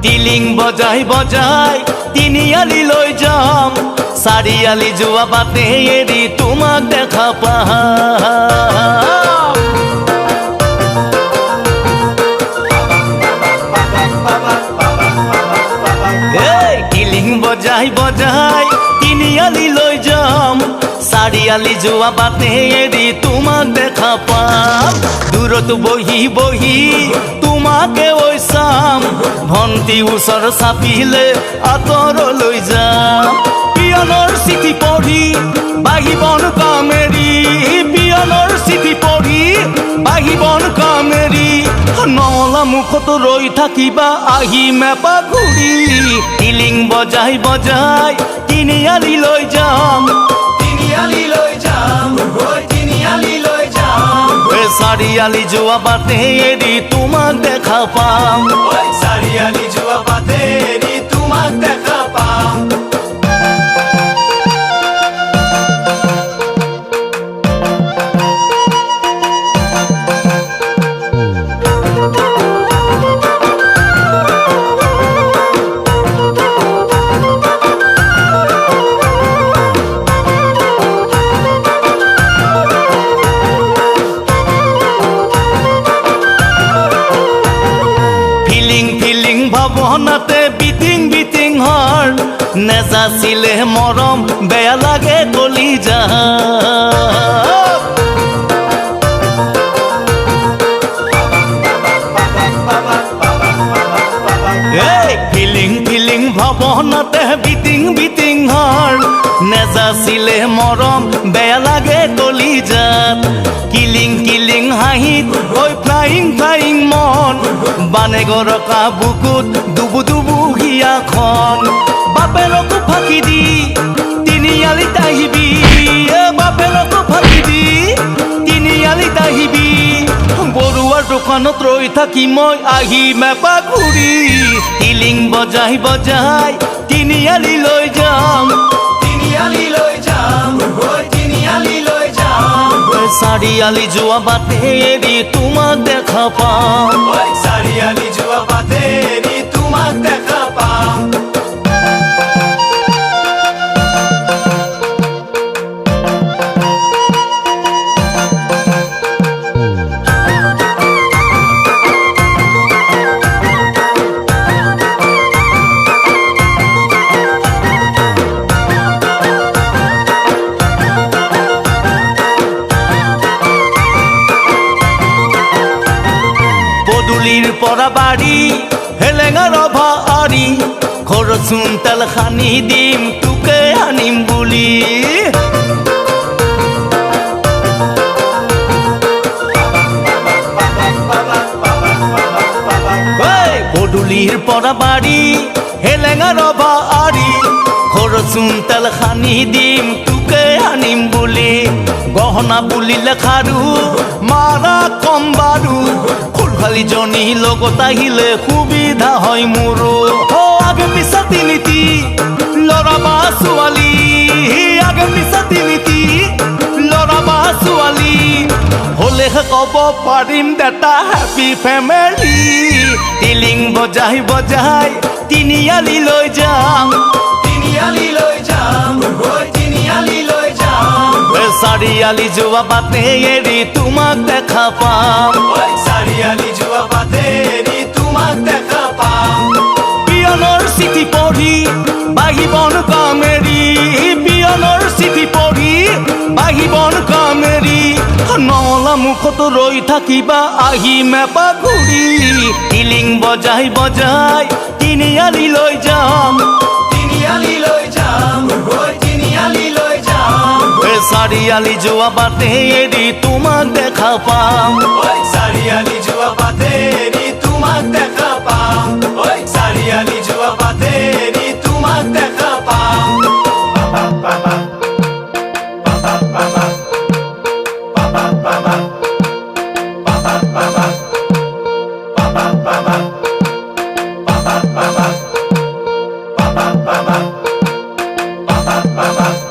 টিলিং বজাই বজাই তিনিআলি লৈ যাম, চাৰিআলি যোৱা বাটে এৰি তোমাক দেখা পাম। টিলিং বজাই বজাই তিনিআলি লৈ যাম, চাৰিআলি যোৱা বাটে এৰি তোমাক দেখা পাম। দূৰত বহি বহি তোমাকে ঐ চাম, ভণ্টি ওচৰ চাপিলে আঁতৰলৈ যাম। পিয়নৰ চিঠি পঢ়ি বাহিবন কামেৰি, পিয়নৰ চিঠি পঢ়ি বাহিবন কামেৰি, নলা মুখত ৰৈ থাকিবা আহি মেপা ঘূৰি। টিলিং বজাই বজাই তিনিআলি লৈ যাম, তিনিআলি লৈ যাম, তিনিআলি লৈ যাম। চাৰিআলি যোৱা বাটে এৰি তোমাক দেখা পাম, চাৰিআলি যোৱা বাটে এৰি তোমাক দেখা পাম। ভাৱনাতে বিটিং বিটিং হৰ, নেজাছিলে মৰম বেয়া লাগে কলিজা। ফিলিং ফিলিং ভাৱনাতে বিটিং বিটিং হৰ, নেজাছিলে মৰম বেয়া লাগে কলিজাত। কিলিং কিলিং হাঁহিত ঐ ফ্লাইং ফ্লাইং মন, বানে গৰকা বুকুত দুবু দুবু হিয়াখন। বাপেৰকো ফাঁকি দি তিনিআলিত আহিবি, বাপেৰকো ফাঁকি দি তিনিআলিত আহিবি। বৰুৱাৰ দোকানত ৰৈ থাকি মই আহি মেপা ঘূৰি। টিলিং বজাই বজাই তিনিআলি লৈ যাম, তিনিআলি লৈ যাম, তিনিআলি লৈ যাম। চাৰিআলি যোৱা বাটে এৰি তোমাক দেখা পাম, চাৰিআলি যোৱা বাটে এৰি তোমাক দেখা পাম। পদূলিৰ পৰা বাৰী হেলেঙা ৰভা আৰি, ঘৰচোন তেল সানি দিম তোকে আনিম বুলি। পদূলিৰ পৰা বাৰী হেলেঙা ৰভা আৰি, ঘৰচোন তেল সানি দিম তোকে আনিম বুলি। গহনা বুলিলে খাৰু মাৰা কম বাৰু, খুলখালি জনী লগত আহিলে সুবিধা হয় মোৰো। আগে পিছা তিনিটি ল'ৰা বা ছোৱালী, আগে পিছা তিনিটি ল'ৰা বা ছোৱালী, হলেহে ক'ব পাৰিম এটা হেপী ফেমিলি। টিলিং বজাই বজাই তিনিআলি লৈ যাম, তিনিআলি লৈ যাম, তিনিআলি লৈ যাম। চাৰিআলি যোৱা বাটে এৰি তোমাক দেখা পাম, চাৰিআলি যোৱা বাটে এৰি তোমাক দেখা পাম। পিয়নৰ চিঠি পঢ়ি বাহিবন কামেৰি, পিয়নৰ চিঠি পঢ়ি বাহিবন কামেৰি, নলা মুখত ৰৈ থাকিবা আহি মেপা ঘূৰি। টিলিং বজাই বজাই তিনিআলি লৈ যাম, তিনিআলি লৈ যাম, তিনিআলি লৈ যাম। চাৰিআলি যোৱা বাটে এৰি তোমাক দেখা পাম, চাৰিআলি যোৱা বাটে এৰি তোমাক দেখা পাম, চাৰিআলি যোৱা বাটে এৰি তোমাক দেখা পাম। Baba ba ba ba ba ba ba ba ba ba ba ba